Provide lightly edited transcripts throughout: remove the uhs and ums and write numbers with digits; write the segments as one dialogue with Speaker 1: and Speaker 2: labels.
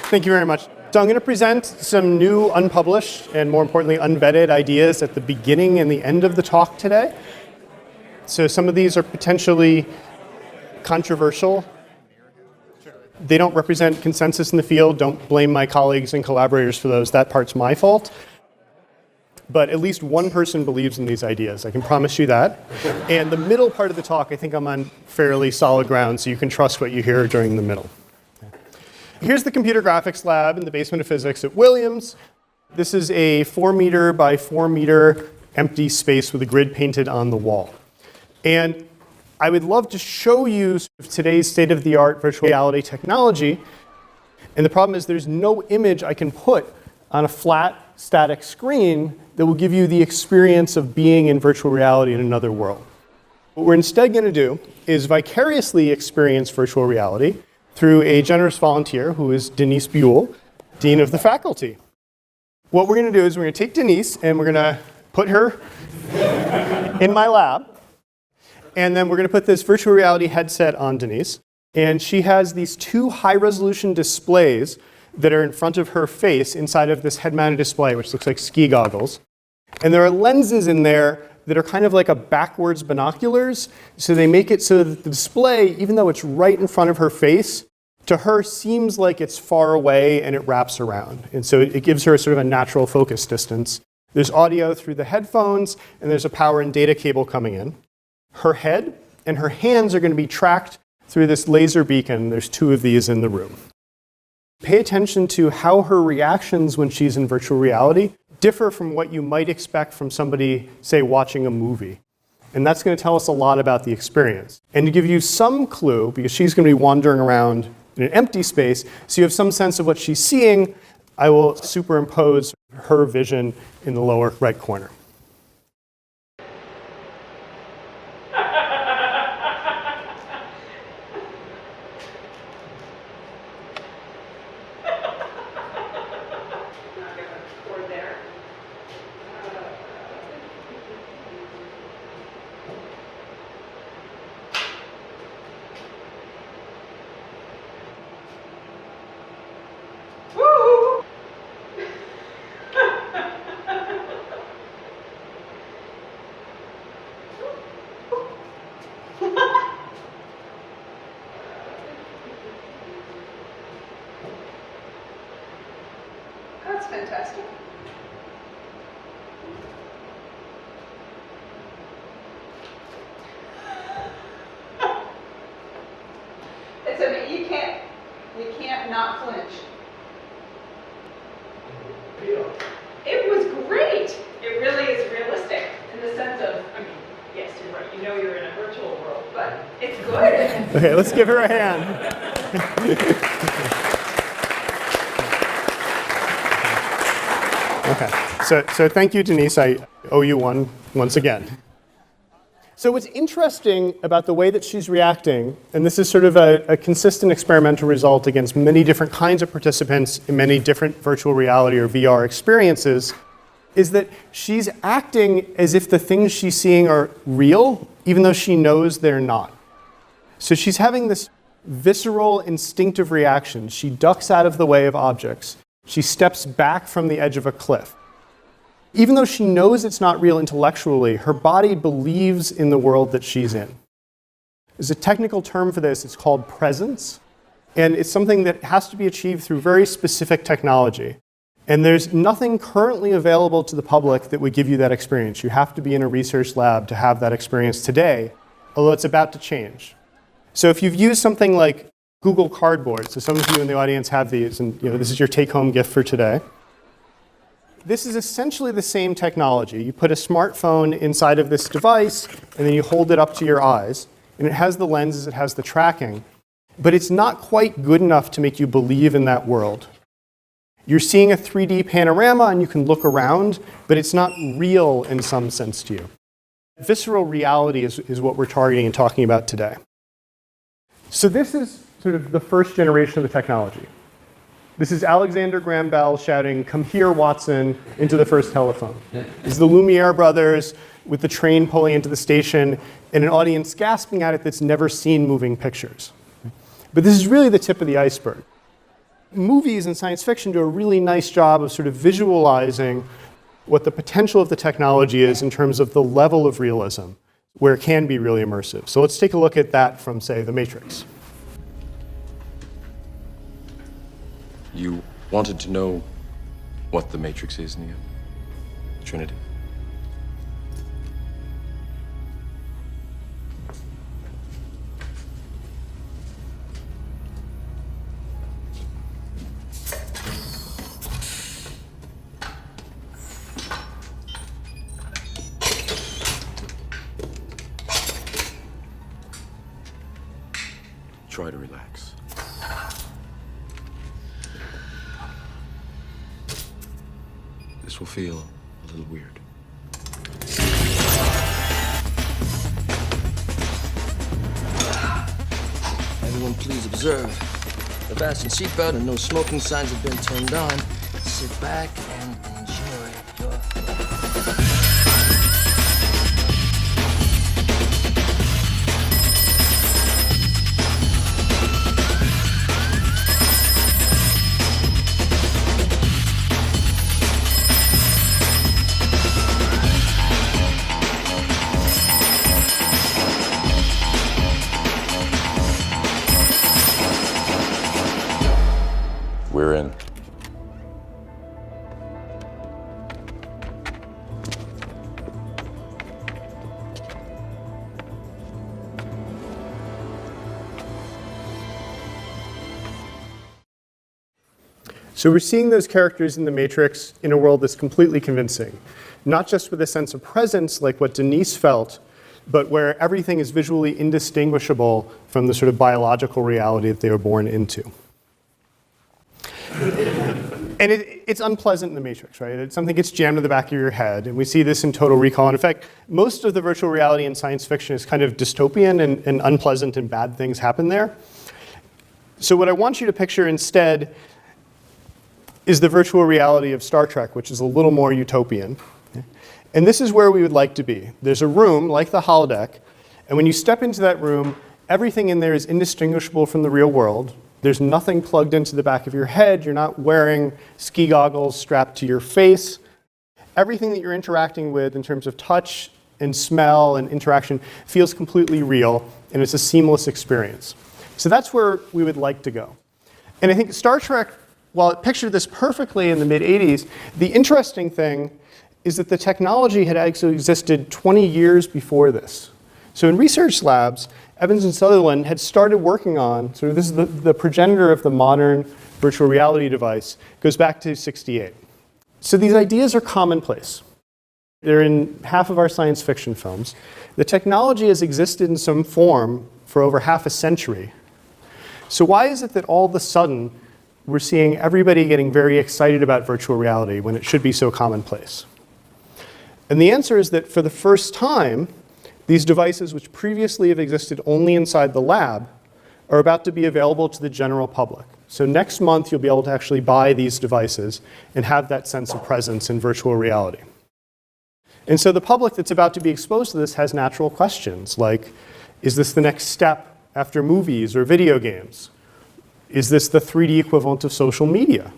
Speaker 1: Thank you very much. So I'm going to present some new unpublished and, more importantly, unvetted ideas at the beginning and the end of the talk today. So some of these are potentially controversial. They don't represent consensus in the field. Don't blame my colleagues and collaborators for those. That part's my fault. But at least one person believes in these ideas. I can promise you that. And the middle part of the talk, I think I'm on fairly solid ground, so you can trust what you hear during the middle. Here's the computer graphics lab in the basement of physics at Williams. This is a 4 meter by 4 meter empty space with a grid painted on the wall. And I would love to show you today's state-of-the-art virtual reality technology. And the problem is there's no image I can put on a flat, static screen that will give you the experience of being in virtual reality in another world. What we're instead going to do is vicariously experience virtual reality through a generous volunteer who is Denise Buell, Dean of the Faculty. What we're going to do is we're going to take Denise and we're going to put her in my lab. And then we're going to put this virtual reality headset on Denise. And she has these 2 high-resolution displays that are in front of her face inside of this head-mounted display, which looks like ski goggles. And there are lenses in there that are kind of like a backwards binoculars. So they make it so that the display, even though it's right in front of her face, to her seems like it's far away and it wraps around. And so it gives her sort of a natural focus distance. There's audio through the headphones, and there's a power and data cable coming in. Her head and her hands are going to be tracked through this laser beacon. There's 2 of these in the room. Pay attention to how her reactions when she's in virtual reality differ from what you might expect from somebody, say, watching a movie. And that's going to tell us a lot about the experience. And to give you some clue, because she's going to be wandering around in an empty space, so you have some sense of what she's seeing, I will superimpose her vision in the lower right corner.
Speaker 2: That's fantastic. It's you can't not flinch. It was great. It really is realistic in the sense of, I mean, yes, you're right. You know you're in a virtual world, but it's good.
Speaker 1: Okay, let's give her a hand. Okay, so thank you, Denise. I owe you one once again. So what's interesting about the way that she's reacting, and this is sort of a consistent experimental result against many different kinds of participants in many different virtual reality or VR experiences, is that she's acting as if the things she's seeing are real, even though she knows they're not. So she's having this visceral, instinctive reaction. She ducks out of the way of objects. She steps back from the edge of a cliff. Even though she knows it's not real intellectually, her body believes in the world that she's in. There's a technical term for this. It's called presence. And it's something that has to be achieved through very specific technology. And there's nothing currently available to the public that would give you that experience. You have to be in a research lab to have that experience today, although it's about to change. So if you've used something like Google Cardboard, so some of you in the audience have these, and this is your take-home gift for today. This is essentially the same technology. You put a smartphone inside of this device, and then you hold it up to your eyes. And it has the lenses, it has the tracking. But it's not quite good enough to make you believe in that world. You're seeing a 3D panorama, and you can look around, but it's not real in some sense to you. Visceral reality is what we're targeting and talking about today. So this is sort of the first generation of the technology. This is Alexander Graham Bell shouting, "Come here, Watson," into the first telephone. This is the Lumiere brothers with the train pulling into the station and an audience gasping at it that's never seen moving pictures. But this is really the tip of the iceberg. movies and science fiction do a really nice job of sort of visualizing what the potential of the technology is in terms of the level of realism, where it can be really immersive. So let's take a look at that from, say, The Matrix.
Speaker 3: You wanted to know what the Matrix is, Neo? Trinity? Try to relax. This will feel a little weird.
Speaker 4: Everyone please observe. The fasten seatbelt and no smoking signs have been turned on. Sit back and enjoy your flight.
Speaker 3: We're in.
Speaker 1: So we're seeing those characters in The Matrix in a world that's completely convincing, not just with a sense of presence like what Denise felt, but where everything is visually indistinguishable from the sort of biological reality that they were born into. And it's unpleasant in The Matrix, right? It's something gets jammed in the back of your head, and we see this in Total Recall. And in fact, most of the virtual reality in science fiction is kind of dystopian and unpleasant, and bad things happen there. So what I want you to picture instead is the virtual reality of Star Trek, which is a little more utopian. And this is where we would like to be. There's a room like the holodeck, and when you step into that room, everything in there is indistinguishable from the real world. There's nothing plugged into the back of your head. You're not wearing ski goggles strapped to your face. Everything that you're interacting with in terms of touch and smell and interaction feels completely real, and it's a seamless experience. So that's where we would like to go. And I think Star Trek, while it pictured this perfectly in the mid-'80s, the interesting thing is that the technology had actually existed 20 years before this. So in research labs, Evans and Sutherland had started working on, so this is the progenitor of the modern virtual reality device, goes back to '68. So these ideas are commonplace. They're in half of our science fiction films. The technology has existed in some form for over half a century. So why is it that all of a sudden we're seeing everybody getting very excited about virtual reality when it should be so commonplace? And the answer is that for the first time, these devices, which previously have existed only inside the lab, are about to be available to the general public. So next month, you'll be able to actually buy these devices and have that sense of presence in virtual reality. And so the public that's about to be exposed to this has natural questions like, is this the next step after movies or video games? Is this the 3D equivalent of social media?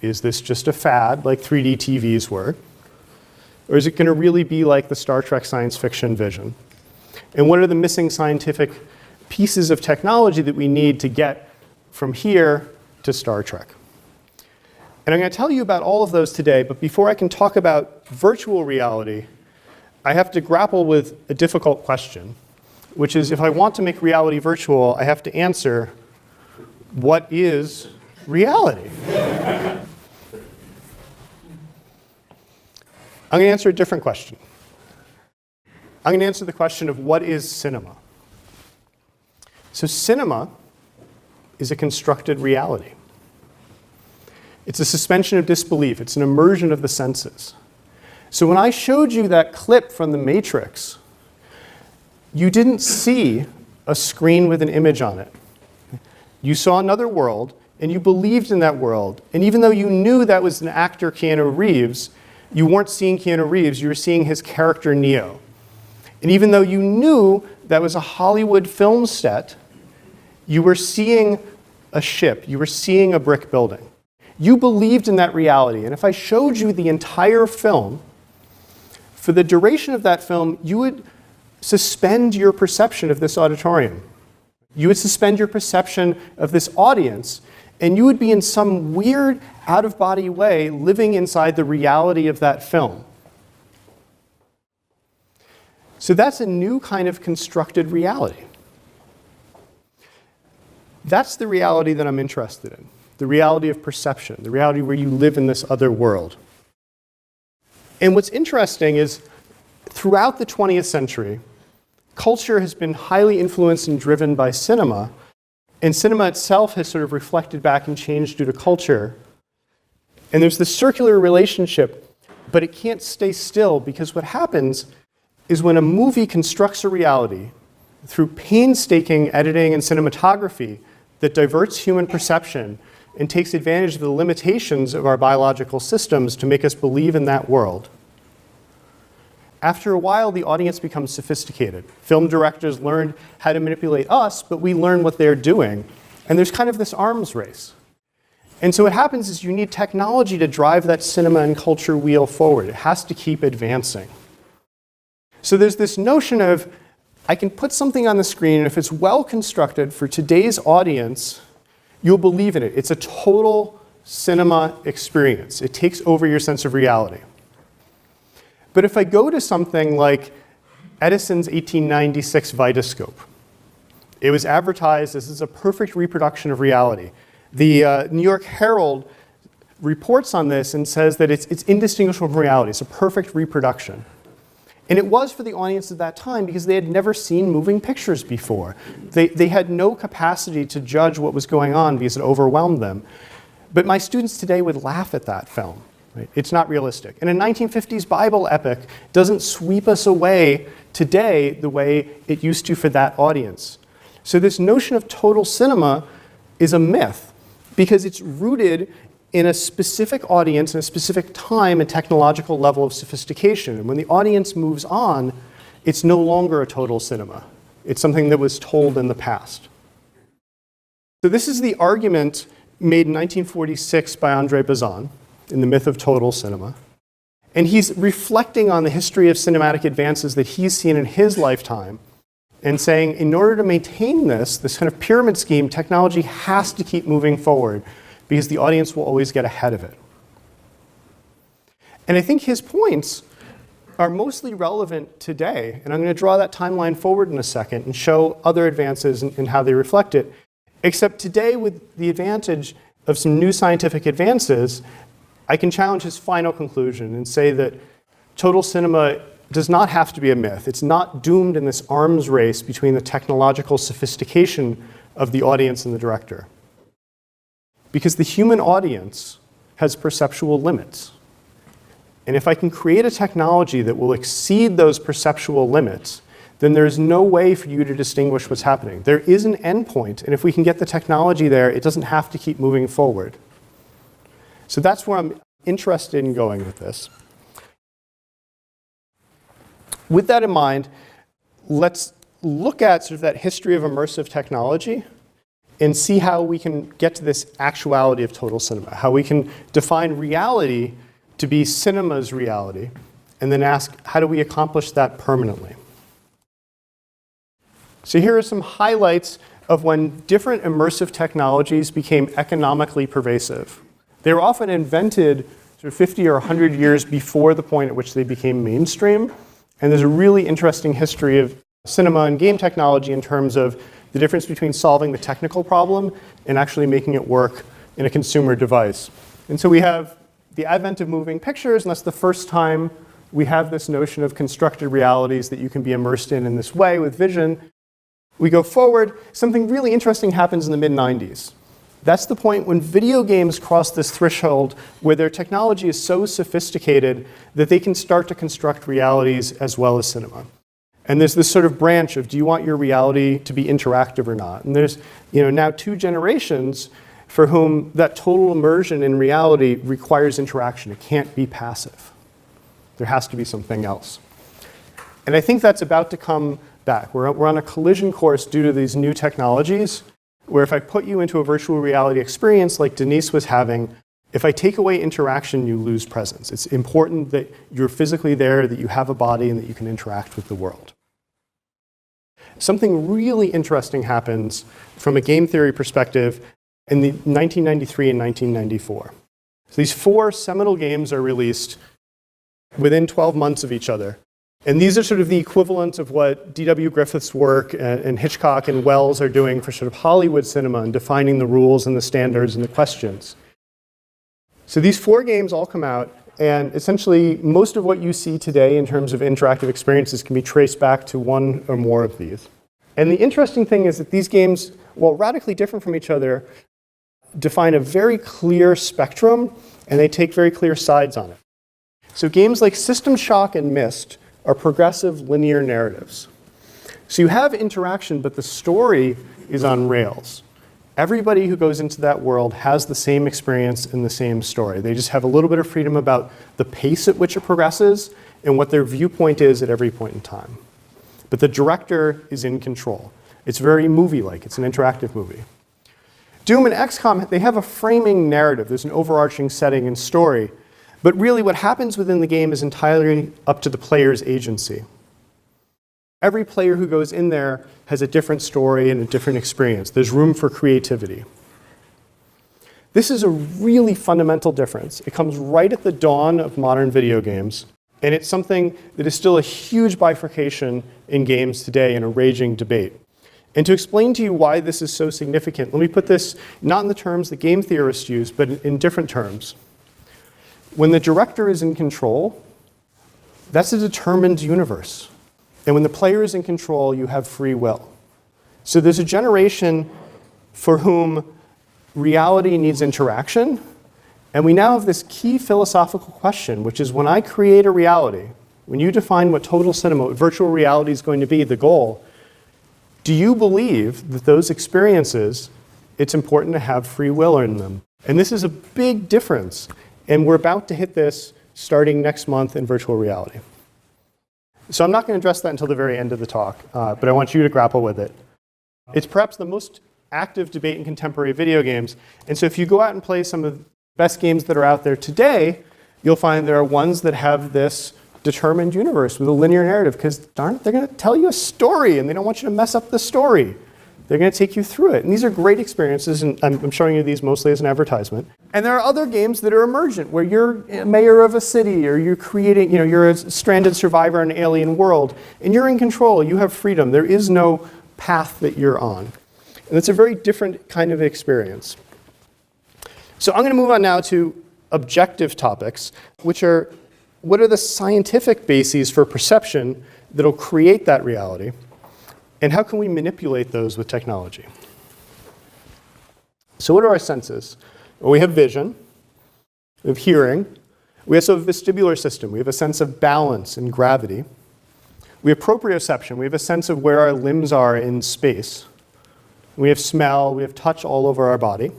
Speaker 1: Is this just a fad like 3D TVs were? Or is it going to really be like the Star Trek science fiction vision? And what are the missing scientific pieces of technology that we need to get from here to Star Trek? And I'm going to tell you about all of those today, but before I can talk about virtual reality, I have to grapple with a difficult question, which is if I want to make reality virtual, I have to answer, what is reality? I'm going to answer a different question. I'm going to answer the question of what is cinema? So cinema is a constructed reality. It's a suspension of disbelief. It's an immersion of the senses. So when I showed you that clip from The Matrix, you didn't see a screen with an image on it. You saw another world, and you believed in that world. And even though you knew that was an actor, Keanu Reeves, you weren't seeing Keanu Reeves, you were seeing his character Neo. And even though you knew that was a Hollywood film set, you were seeing a ship. You were seeing a brick building. You believed in that reality. And if I showed you the entire film, for the duration of that film, you would suspend your perception of this auditorium. You would suspend your perception of this audience, and you would be in some weird, out-of-body way living inside the reality of that film. So that's a new kind of constructed reality. That's the reality that I'm interested in, the reality of perception, the reality where you live in this other world. And what's interesting is throughout the 20th century, culture has been highly influenced and driven by cinema, and cinema itself has sort of reflected back and changed due to culture. And there's this circular relationship, but it can't stay still, because what happens is when a movie constructs a reality through painstaking editing and cinematography that diverts human perception and takes advantage of the limitations of our biological systems to make us believe in that world, after a while, the audience becomes sophisticated. Film directors learn how to manipulate us, but we learn what they're doing. And there's kind of this arms race. And so what happens is you need technology to drive that cinema and culture wheel forward. It has to keep advancing. So there's this notion of, I can put something on the screen, and if it's well constructed for today's audience, you'll believe in it. It's a total cinema experience. It takes over your sense of reality. But if I go to something like Edison's 1896 Vitascope, it was advertised as a perfect reproduction of reality. The New York Herald reports on this and says that it's indistinguishable from reality. It's a perfect reproduction. And it was for the audience at that time because they had never seen moving pictures before. They had no capacity to judge what was going on because it overwhelmed them. But my students today would laugh at that film. Right? It's not realistic. And a 1950s Bible epic doesn't sweep us away today the way it used to for that audience. So this notion of total cinema is a myth because it's rooted in a specific audience and a specific time and technological level of sophistication. And when the audience moves on, it's no longer a total cinema. It's something that was told in the past. So this is the argument made in 1946 by André Bazin in The Myth of Total Cinema. And he's reflecting on the history of cinematic advances that he's seen in his lifetime and saying, in order to maintain this kind of pyramid scheme, technology has to keep moving forward because the audience will always get ahead of it. And I think his points are mostly relevant today. And I'm going to draw that timeline forward in a second and show other advances and how they reflect it. Except today, with the advantage of some new scientific advances, I can challenge his final conclusion and say that total cinema does not have to be a myth. It's not doomed in this arms race between the technological sophistication of the audience and the director. Because the human audience has perceptual limits. And if I can create a technology that will exceed those perceptual limits, then there's no way for you to distinguish what's happening. There is an endpoint, and if we can get the technology there, it doesn't have to keep moving forward. So that's where I'm interested in going with this. With that in mind, let's look at sort of that history of immersive technology and see how we can get to this actuality of total cinema, how we can define reality to be cinema's reality, and then ask, how do we accomplish that permanently? So here are some highlights of when different immersive technologies became economically pervasive. They were often invented sort of 50 or 100 years before the point at which they became mainstream. And there's a really interesting history of cinema and game technology in terms of the difference between solving the technical problem and actually making it work in a consumer device. And so we have the advent of moving pictures, and that's the first time we have this notion of constructed realities that you can be immersed in this way with vision. We go forward, something really interesting happens in the mid-90s. That's the point when video games cross this threshold where their technology is so sophisticated that they can start to construct realities as well as cinema. And there's this sort of branch of, do you want your reality to be interactive or not? And there's now two generations for whom that total immersion in reality requires interaction. It can't be passive. There has to be something else. And I think that's about to come back. We're on a collision course due to these new technologies where if I put you into a virtual reality experience like Denise was having, if I take away interaction, you lose presence. It's important that you're physically there, that you have a body, and that you can interact with the world. Something really interesting happens from a game theory perspective in the 1993 and 1994. So these 4 seminal games are released within 12 months of each other. And these are sort of the equivalent of what D.W. Griffith's work and Hitchcock and Wells are doing for sort of Hollywood cinema and defining the rules and the standards and the questions. So these 4 games all come out, and essentially most of what you see today in terms of interactive experiences can be traced back to one or more of these. And the interesting thing is that these games, while radically different from each other, define a very clear spectrum, and they take very clear sides on it. So games like System Shock and Myst are progressive linear narratives. So you have interaction, but the story is on rails. Everybody who goes into that world has the same experience and the same story. They just have a little bit of freedom about the pace at which it progresses and what their viewpoint is at every point in time. But the director is in control. It's very movie-like. It's an interactive movie. Doom and XCOM, they have a framing narrative. There's an overarching setting and story. But really what happens within the game is entirely up to the player's agency. Every player who goes in there has a different story and a different experience. There's room for creativity. This is a really fundamental difference. It comes right at the dawn of modern video games, and it's something that is still a huge bifurcation in games today and a raging debate. And to explain to you why this is so significant, let me put this not in the terms that game theorists use, but in different terms. When the director is in control, that's a determined universe. And when the player is in control, you have free will. So there's a generation for whom reality needs interaction. And we now have this key philosophical question, which is when I create a reality, when you define what total cinema, what virtual reality is going to be, the goal, do you believe that those experiences, it's important to have free will in them? And this is a big difference. And we're about to hit this starting next month in virtual reality. So I'm not going to address that until the very end of the talk, but I want you to grapple with it. It's perhaps the most active debate in contemporary video games. And so if you go out and play some of the best games that are out there today, you'll find there are ones that have this determined universe with a linear narrative, because darn it, they're going to tell you a story, and they don't want you to mess up the story. They're going to take you through it. And these are great experiences, and I'm showing you these mostly as an advertisement. And there are other games that are emergent, where you're a mayor of a city, or you're creating, you're a stranded survivor in an alien world, and you're in control, you have freedom. There is no path that you're on. And it's a very different kind of experience. So I'm going to move on now to objective topics, which are, what are the scientific bases for perception that'll create that reality? And how can we manipulate those with technology? So what are our senses? Well, we have vision, we have hearing, we also have a vestibular system. We have a sense of balance and gravity. We have proprioception. We have a sense of where our limbs are in space. We have smell, we have touch all over our body.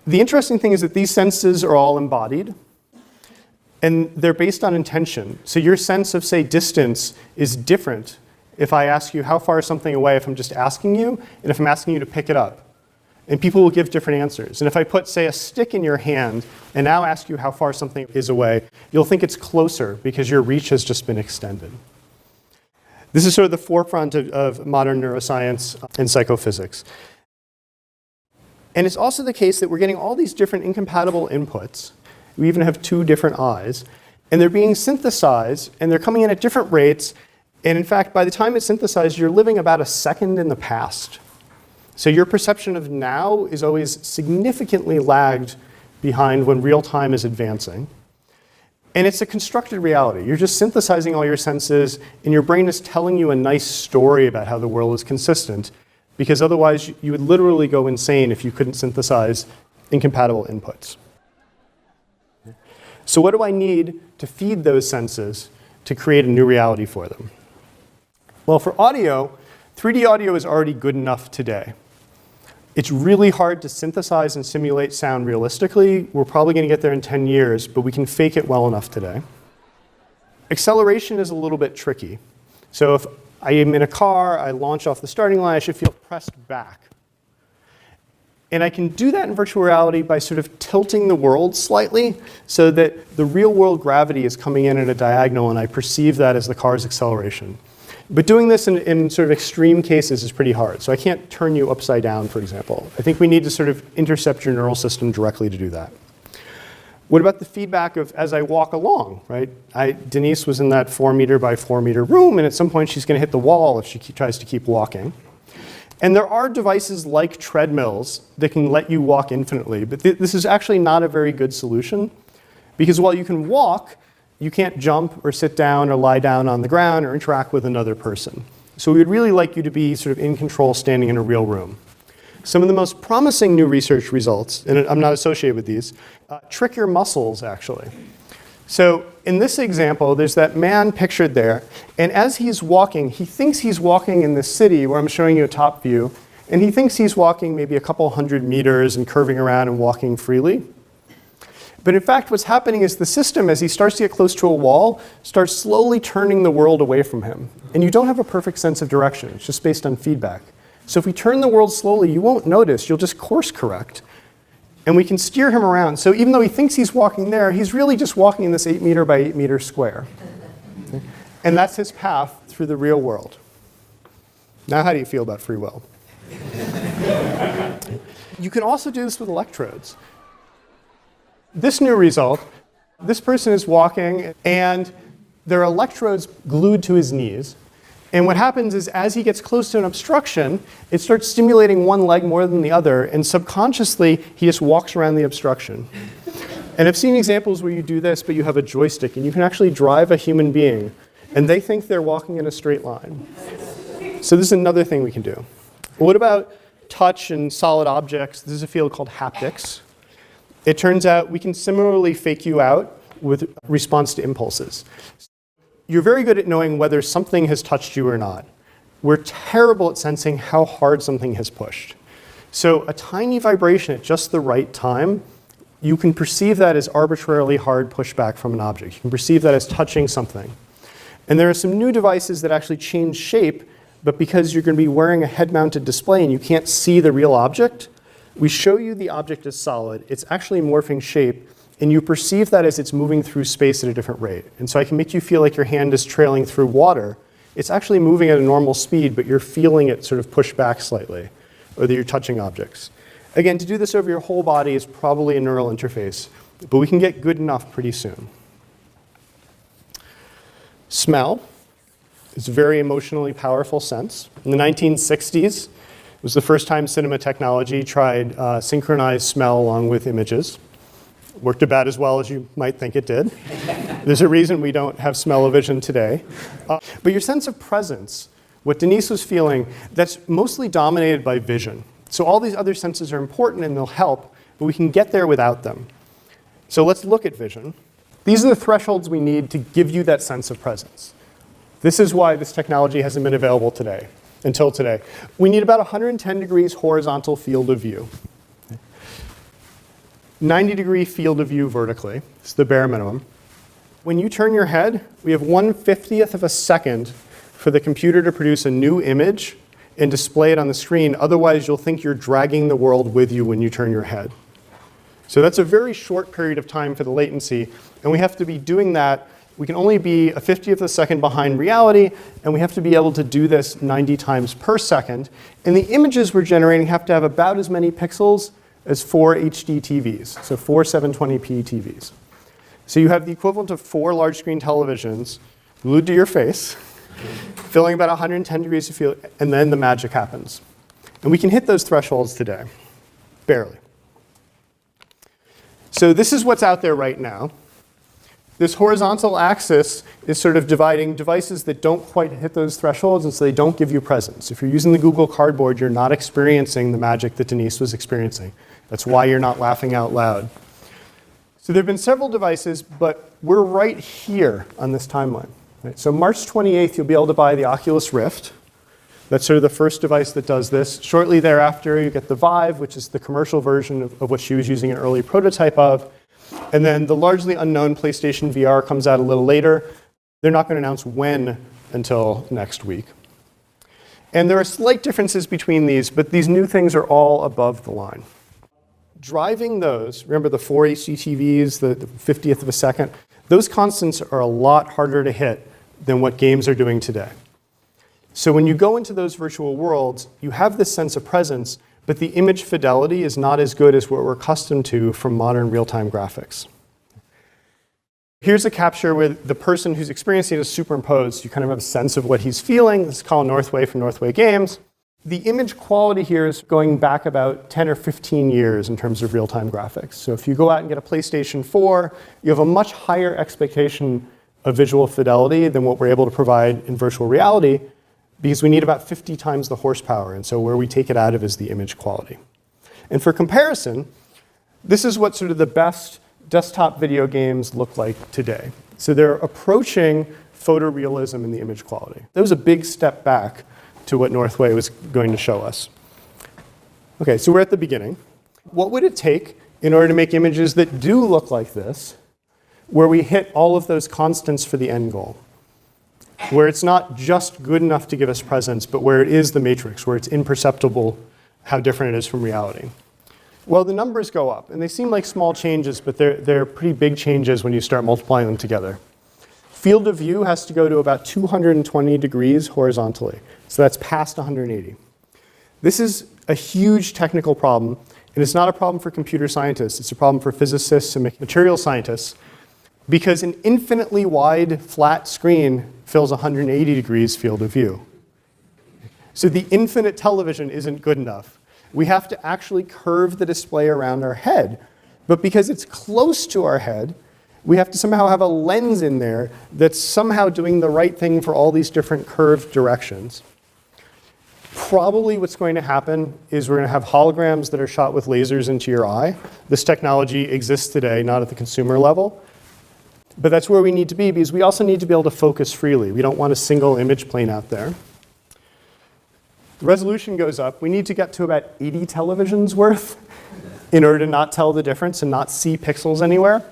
Speaker 1: The interesting thing is that these senses are all embodied, and they're based on intention. So your sense of, say, distance is different if I ask you how far is something away, if I'm just asking you, and if I'm asking you to pick it up. And people will give different answers. And if I put, say, a stick in your hand and now ask you how far something is away, you'll think it's closer because your reach has just been extended. This is sort of the forefront of modern neuroscience and psychophysics. And it's also the case that we're getting all these different incompatible inputs. We even have 2 different eyes. And they're being synthesized, and they're coming in at different rates. And in fact, by the time it's synthesized, you're living about a second in the past. So your perception of now is always significantly lagged behind when real time is advancing. And it's a constructed reality. You're just synthesizing all your senses, and your brain is telling you a nice story about how the world is consistent, because otherwise you would literally go insane if you couldn't synthesize incompatible inputs. So what do I need to feed those senses to create a new reality for them? Well, for audio, 3D audio is already good enough today. It's really hard to synthesize and simulate sound realistically. We're probably going to get there in 10 years, but we can fake it well enough today. Acceleration is a little bit tricky. So if I am in a car, I launch off the starting line, I should feel pressed back. And I can do that in virtual reality by sort of tilting the world slightly so that the real world gravity is coming in at a diagonal and I perceive that as the car's acceleration. But doing this in sort of extreme cases is pretty hard. So I can't turn you upside down, for example. I think we need to sort of intercept your neural system directly to do that. What about the feedback of as I walk along, right? Denise was in that 4 meter by 4 meter room, and at some point she's going to hit the wall if she tries to keep walking. And there are devices like treadmills that can let you walk infinitely, but this is actually not a very good solution, because while you can walk, you can't jump or sit down or lie down on the ground or interact with another person. So we would really like you to be sort of in control standing in a real room. Some of the most promising new research results, and I'm not associated with these, trick your muscles, actually. So in this example, there's that man pictured there, and as he's walking, he thinks he's walking in this city where I'm showing you a top view, and he thinks he's walking maybe a couple hundred meters and curving around and walking freely. But in fact, what's happening is the system, as he starts to get close to a wall, starts slowly turning the world away from him. And you don't have a perfect sense of direction. It's just based on feedback. So if we turn the world slowly, you won't notice. You'll just course correct. And we can steer him around. So even though he thinks he's walking there, he's really just walking in this 8 meter by 8 meter square. Okay? And that's his path through the real world. Now, how do you feel about free will? You can also do this with electrodes. This new result, this person is walking, and there are electrodes glued to his knees. And what happens is as he gets close to an obstruction, it starts stimulating one leg more than the other, and subconsciously, he just walks around the obstruction. And I've seen examples where you do this, but you have a joystick, and you can actually drive a human being, and they think they're walking in a straight line. So this is another thing we can do. What about touch and solid objects? This is a field called haptics. It turns out we can similarly fake you out with response to impulses. You're very good at knowing whether something has touched you or not. We're terrible at sensing how hard something has pushed. So a tiny vibration at just the right time, you can perceive that as arbitrarily hard pushback from an object. You can perceive that as touching something. And there are some new devices that actually change shape, but because you're going to be wearing a head-mounted display and you can't see the real object, we show you the object as solid. It's actually morphing shape, and you perceive that as it's moving through space at a different rate. And so I can make you feel like your hand is trailing through water. It's actually moving at a normal speed, but you're feeling it sort of push back slightly, or that you're touching objects. Again, to do this over your whole body is probably a neural interface, but we can get good enough pretty soon. Smell is a very emotionally powerful sense. In the 1960s, it was the first time cinema technology tried synchronized smell along with images. Worked about as well as you might think it did. There's a reason we don't have smell-o-vision today. But your sense of presence, what Denise was feeling, that's mostly dominated by vision. So all these other senses are important and they'll help, but we can get there without them. So let's look at vision. These are the thresholds we need to give you that sense of presence. This is why this technology hasn't been available today. Until today. We need about 110 degrees horizontal field of view. 90-degree field of view vertically. It's the bare minimum. When you turn your head, we have 1/50th of a second for the computer to produce a new image and display it on the screen. Otherwise, you'll think you're dragging the world with you when you turn your head. So that's a very short period of time for the latency, and we have to be doing that. We can only be a 50th of a second behind reality, and we have to be able to do this 90 times per second. And the images we're generating have to have about as many pixels as 4 HD TVs, so 4 720p TVs. So you have the equivalent of 4 large screen televisions glued to your face, filling about 110 degrees of field, and then the magic happens. And we can hit those thresholds today, barely. So this is what's out there right now. This horizontal axis is sort of dividing devices that don't quite hit those thresholds, and so they don't give you presence. If you're using the Google Cardboard, you're not experiencing the magic that Denise was experiencing. That's why you're not laughing out loud. So there have been several devices, but we're right here on this timeline. Right? So March 28th, you'll be able to buy the Oculus Rift. That's sort of the first device that does this. Shortly thereafter, you get the Vive, which is the commercial version of what she was using an early prototype of. And then the largely unknown PlayStation VR comes out a little later. They're not going to announce when until next week. And there are slight differences between these, but these new things are all above the line. driving those, remember the 4 HDTVs, the 50th of a second, those constants are a lot harder to hit than what games are doing today. So when you go into those virtual worlds, you have this sense of presence, but the image fidelity is not as good as what we're accustomed to from modern real-time graphics. Here's a capture where the person who's experiencing it is superimposed. You kind of have a sense of what he's feeling. This is Colin Northway from Northway Games. The image quality here is going back about 10 or 15 years in terms of real-time graphics. So if you go out and get a PlayStation 4, you have a much higher expectation of visual fidelity than what we're able to provide in virtual reality, because we need about 50 times the horsepower. And so where we take it out of is the image quality. And for comparison, this is what sort of the best desktop video games look like today. So they're approaching photorealism in the image quality. That was a big step back to what Northway was going to show us. Okay, so we're at the beginning. What would it take in order to make images that do look like this, where we hit all of those constants for the end goal? Where it's not just good enough to give us presence, but where it is the matrix, where it's imperceptible how different it is from reality. Well, the numbers go up, and they seem like small changes, but they're pretty big changes when you start multiplying them together. Field of view has to go to about 220 degrees horizontally, so that's past 180. This is a huge technical problem, and it's not a problem for computer scientists, it's a problem for physicists and material scientists, because an infinitely wide flat screen fills 180 degrees field of view. So the infinite television isn't good enough. We have to actually curve the display around our head. But because it's close to our head, we have to somehow have a lens in there that's somehow doing the right thing for all these different curved directions. Probably what's going to happen is we're going to have holograms that are shot with lasers into your eye. This technology exists today, not at the consumer level. But that's where we need to be, because we also need to be able to focus freely. We don't want a single image plane out there. The resolution goes up. We need to get to about 80 televisions worth in order to not tell the difference and not see pixels anywhere.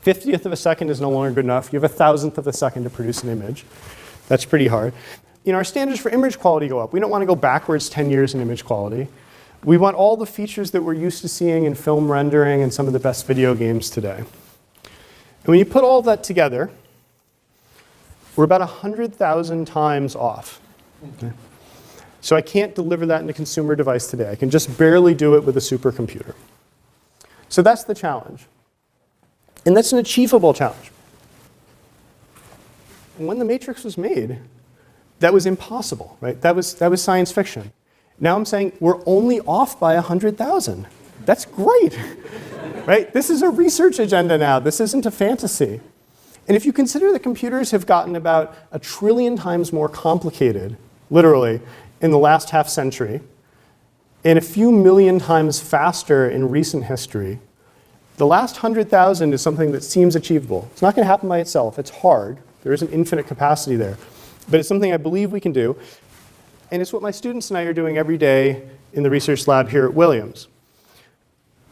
Speaker 1: 50th of a second is no longer good enough. You have a 1,000th of a second to produce an image. That's pretty hard. Our standards for image quality go up. We don't want to go backwards 10 years in image quality. We want all the features that we're used to seeing in film rendering and some of the best video games today. And when you put all that together, we're about 100,000 times off. Okay. So I can't deliver that in a consumer device today. I can just barely do it with a supercomputer. So that's the challenge. And that's an achievable challenge. When the Matrix was made, that was impossible, right? That was science fiction. Now I'm saying we're only off by 100,000. That's great, right? This is a research agenda now. This isn't a fantasy. And if you consider that computers have gotten about 1 trillion times more complicated, literally, in the last half century, and a few million times faster in recent history, the last 100,000 is something that seems achievable. It's not going to happen by itself. It's hard. There isn't infinite capacity there. But it's something I believe we can do. And it's what my students and I are doing every day in the research lab here at Williams.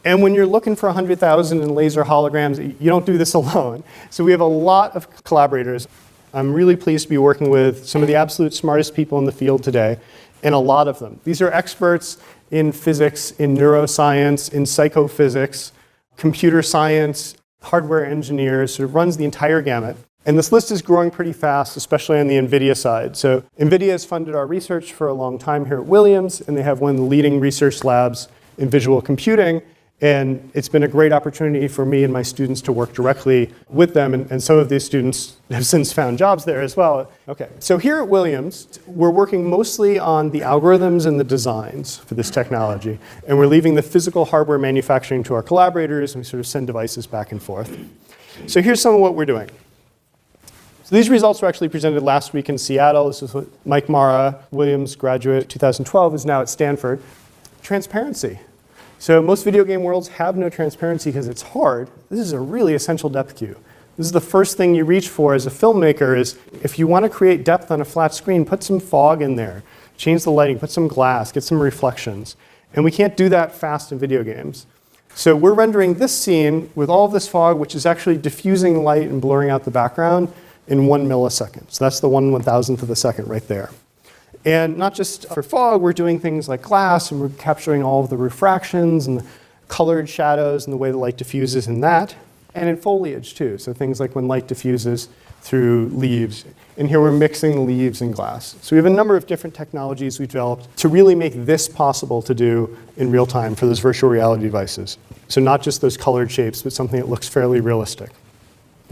Speaker 1: And when you're looking for 100,000 in laser holograms, you don't do this alone. So we have a lot of collaborators. I'm really pleased to be working with some of the absolute smartest people in the field today, and a lot of them. These are experts in physics, in neuroscience, in psychophysics, computer science, hardware engineers, sort of runs the entire gamut. And this list is growing pretty fast, especially on the NVIDIA side. So NVIDIA has funded our research for a long time here at Williams, and they have one of the leading research labs in visual computing. And it's been a great opportunity for me and my students to work directly with them. And some of these students have since found jobs there as well. Okay, so here at Williams, we're working mostly on the algorithms and the designs for this technology. And we're leaving the physical hardware manufacturing to our collaborators, and we sort of send devices back and forth. So here's some of what we're doing. So these results were actually presented last week in Seattle. This is what Mike Mara, Williams graduate 2012, is now at Stanford. Transparency. So most video game worlds have no transparency because it's hard. This is a really essential depth cue. This is the first thing you reach for as a filmmaker is if you want to create depth on a flat screen, put some fog in there, change the lighting, put some glass, get some reflections. And we can't do that fast in video games. So we're rendering this scene with all of this fog, which is actually diffusing light and blurring out the background in 1 millisecond. So that's the 1/1000th of a second right there. And not just for fog, we're doing things like glass, and we're capturing all of the refractions and colored shadows and the way the light diffuses in that, and in foliage too. So things like when light diffuses through leaves. And here we're mixing the leaves in glass. So we have a number of different technologies we've developed to really make this possible to do in real time for those virtual reality devices. So not just those colored shapes, but something that looks fairly realistic.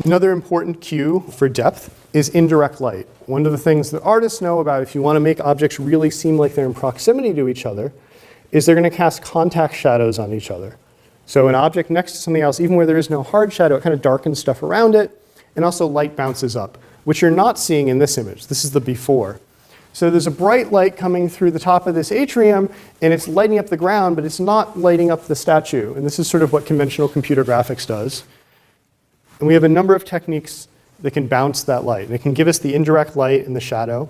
Speaker 1: Another important cue for depth is indirect light. One of the things that artists know about if you want to make objects really seem like they're in proximity to each other is they're going to cast contact shadows on each other. So an object next to something else, even where there is no hard shadow, it kind of darkens stuff around it, and also light bounces up, which you're not seeing in this image. This is the before. So there's a bright light coming through the top of this atrium, and it's lighting up the ground, but it's not lighting up the statue. And this is sort of what conventional computer graphics does. And we have a number of techniques that can bounce that light. And it can give us the indirect light and the shadow.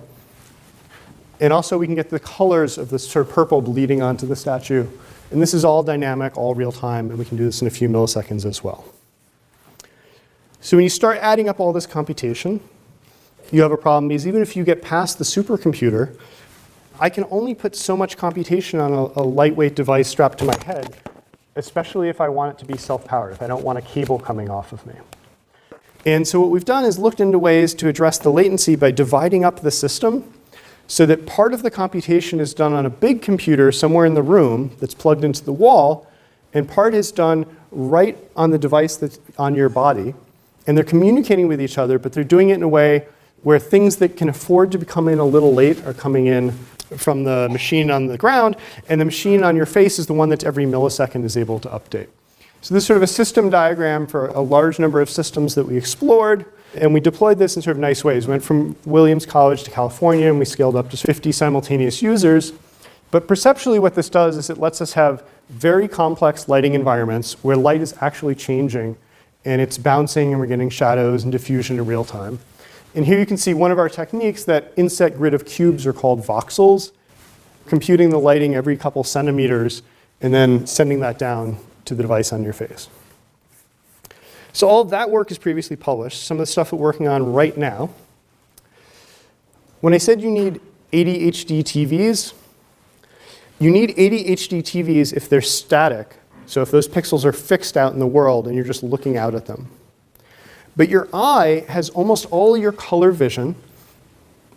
Speaker 1: And also we can get the colors of this sort of purple bleeding onto the statue. And this is all dynamic, all real time, and we can do this in a few milliseconds as well. So when you start adding up all this computation, you have a problem because even if you get past the supercomputer, I can only put so much computation on a lightweight device strapped to my head, especially if I want it to be self-powered, if I don't want a cable coming off of me. And so what we've done is looked into ways to address the latency by dividing up the system so that part of the computation is done on a big computer somewhere in the room that's plugged into the wall, and part is done right on the device that's on your body. And they're communicating with each other, but they're doing it in a way where things that can afford to come in a little late are coming in from the machine on the ground, and the machine on your face is the one that every millisecond is able to update. So this is sort of a system diagram for a large number of systems that we explored, and we deployed this in sort of nice ways. We went from Williams College to California, and we scaled up to 50 simultaneous users. But perceptually what this does is it lets us have very complex lighting environments where light is actually changing, and it's bouncing, and we're getting shadows and diffusion in real time. And here you can see one of our techniques, that inset grid of cubes are called voxels, computing the lighting every couple centimeters, and then sending that down to the device on your face. So all of that work is previously published. Some of the stuff we're working on right now. When I said you need 80 HD TVs, you need 80 HD TVs if they're static. So if those pixels are fixed out in the world and you're just looking out at them. But your eye has almost all your color vision,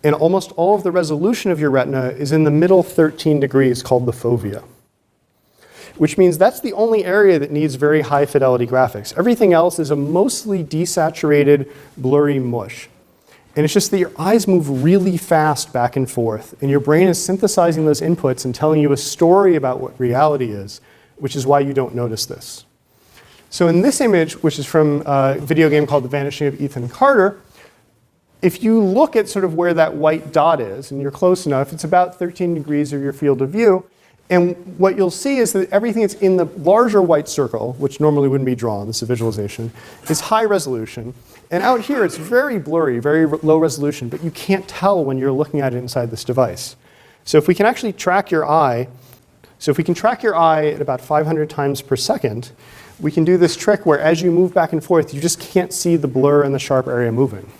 Speaker 1: and almost all of the resolution of your retina is in the middle 13 degrees, called the fovea. Which means that's the only area that needs very high fidelity graphics. Everything else is a mostly desaturated, blurry mush. And it's just that your eyes move really fast back and forth, and your brain is synthesizing those inputs and telling you a story about what reality is, which is why you don't notice this. So in this image, which is from a video game called The Vanishing of Ethan Carter, if you look at sort of where that white dot is, and you're close enough, it's about 13 degrees of your field of view. And what you'll see is that everything that's in the larger white circle, which normally wouldn't be drawn, this is a visualization, is high resolution. And out here, it's very blurry, very low resolution, but you can't tell when you're looking at it inside this device. So if we can actually track your eye, at about 500 times per second, we can do this trick where as you move back and forth, you just can't see the blur and the sharp area moving.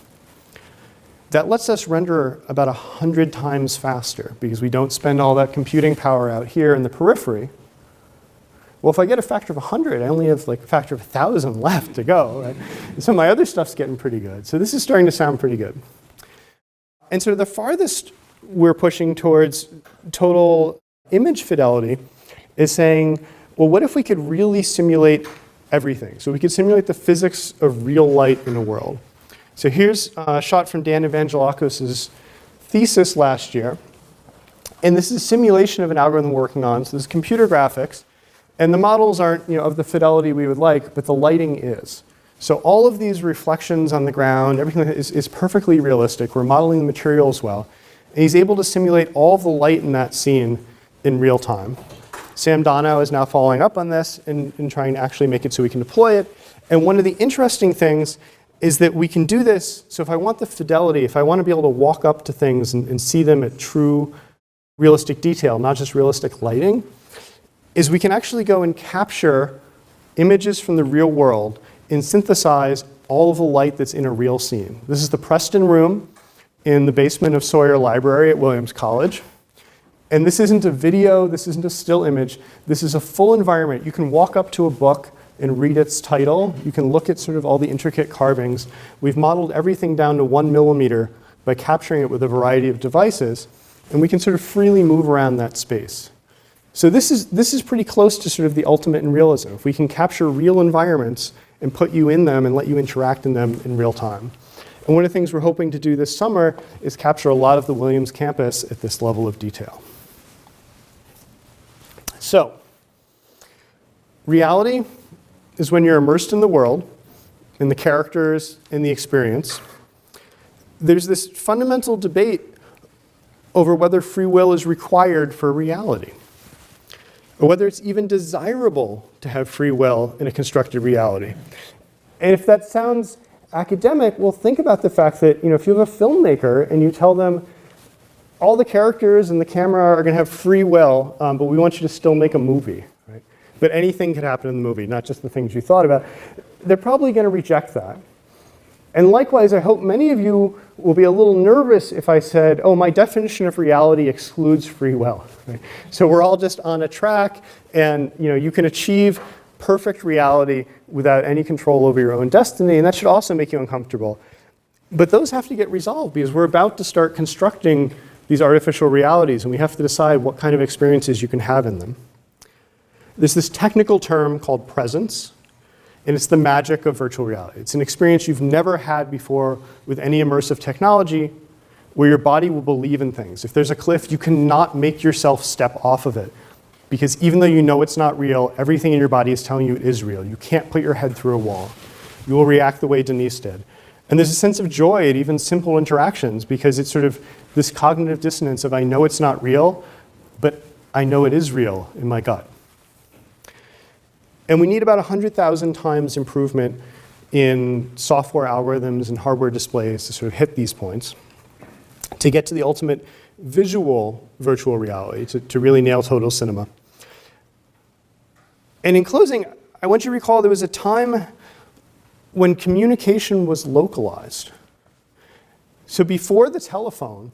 Speaker 1: That lets us render about 100 times faster because we don't spend all that computing power out here in the periphery. Well, if I get a factor of 100, I only have like a factor of 1,000 left to go, right? And so my other stuff's getting pretty good. So this is starting to sound pretty good. And so the farthest we're pushing towards total image fidelity is saying, well, what if we could really simulate everything? So we could simulate the physics of real light in a world. So here's a shot from Dan Evangelakos' thesis last year. And this is a simulation of an algorithm we're working on. So this is computer graphics. And the models aren't of the fidelity we would like, but the lighting is. So all of these reflections on the ground, everything is perfectly realistic. We're modeling the materials well. And he's able to simulate all of the light in that scene in real time. Sam Donow is now following up on this and trying to actually make it so we can deploy it. And one of the interesting things is that we can do this. So if I want the fidelity, if I want to be able to walk up to things and see them at true realistic detail, not just realistic lighting, is we can actually go and capture images from the real world and synthesize all of the light that's in a real scene. This is the Preston room in the basement of Sawyer Library at Williams College. And this isn't a video, this isn't a still image, this is a full environment. You can walk up to a book and read its title. You can look at sort of all the intricate carvings. We've modeled everything down to 1 millimeter by capturing it with a variety of devices, and we can sort of freely move around that space. So this is pretty close to sort of the ultimate in realism. If we can capture real environments and put you in them and let you interact in them in real time. And one of the things we're hoping to do this summer is capture a lot of the Williams campus at this level of detail. So, reality is when you're immersed in the world, in the characters, in the experience. There's this fundamental debate over whether free will is required for reality, or whether it's even desirable to have free will in a constructed reality. And if that sounds academic, well, think about the fact that, if you have a filmmaker and you tell them all the characters and the camera are going to have free will, but we want you to still make a movie, right? But anything could happen in the movie, not just the things you thought about. They're probably going to reject that. And likewise, I hope many of you will be a little nervous if I said, oh, my definition of reality excludes free will. Right? So we're all just on a track, and you can achieve perfect reality without any control over your own destiny, and that should also make you uncomfortable. But those have to get resolved because we're about to start constructing these artificial realities, and we have to decide what kind of experiences you can have in them. There's this technical term called presence, and it's the magic of virtual reality. It's an experience you've never had before with any immersive technology where your body will believe in things. If there's a cliff, you cannot make yourself step off of it because even though you know it's not real, everything in your body is telling you it is real. You can't put your head through a wall. You will react the way Denise did. And there's a sense of joy at even simple interactions because it's sort of this cognitive dissonance of I know it's not real, but I know it is real in my gut. And we need about 100,000 times improvement in software algorithms and hardware displays to sort of hit these points to get to the ultimate visual virtual reality, to really nail total cinema. And in closing, I want you to recall there was a time when communication was localized. So before the telephone,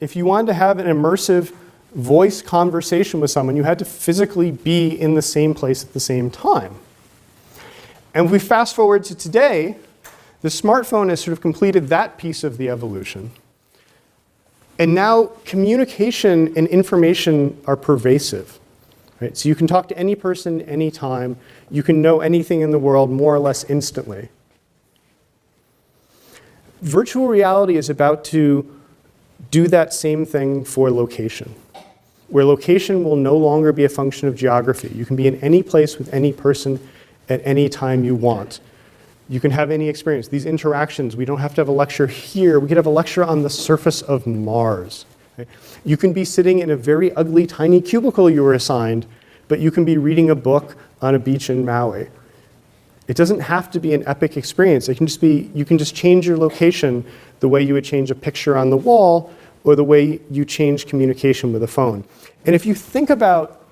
Speaker 1: if you wanted to have an immersive voice conversation with someone, you had to physically be in the same place at the same time. And if we fast forward to today, the smartphone has sort of completed that piece of the evolution. And now communication and information are pervasive. Right? So you can talk to any person anytime. You can know anything in the world more or less instantly. Virtual reality is about to do that same thing for location, where location will no longer be a function of geography. You can be in any place with any person at any time you want. You can have any experience. These interactions, we don't have to have a lecture here. We could have a lecture on the surface of Mars. Okay? You can be sitting in a very ugly, tiny cubicle you were assigned, but you can be reading a book on a beach in Maui. It doesn't have to be an epic experience. It can just be, you can just change your location the way you would change a picture on the wall or the way you change communication with a phone. And if you think about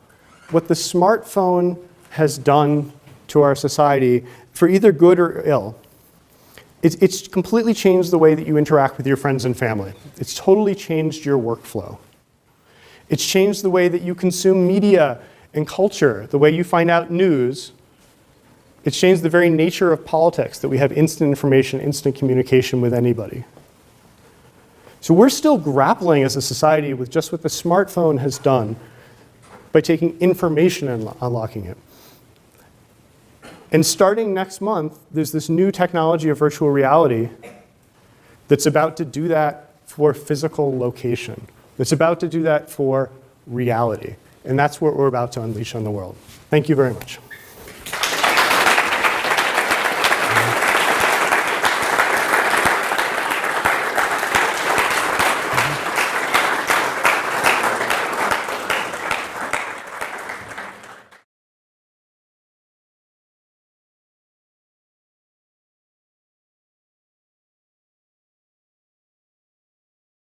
Speaker 1: what the smartphone has done to our society, for either good or ill, it's completely changed the way that you interact with your friends and family. It's totally changed your workflow. It's changed the way that you consume media and culture, the way you find out news. It's changed the very nature of politics, that we have instant information, instant communication with anybody. So we're still grappling as a society with just what the smartphone has done by taking information and unlocking it. And starting next month, there's this new technology of virtual reality that's about to do that for physical location. That's about to do that for reality. And that's what we're about to unleash on the world. Thank you very much.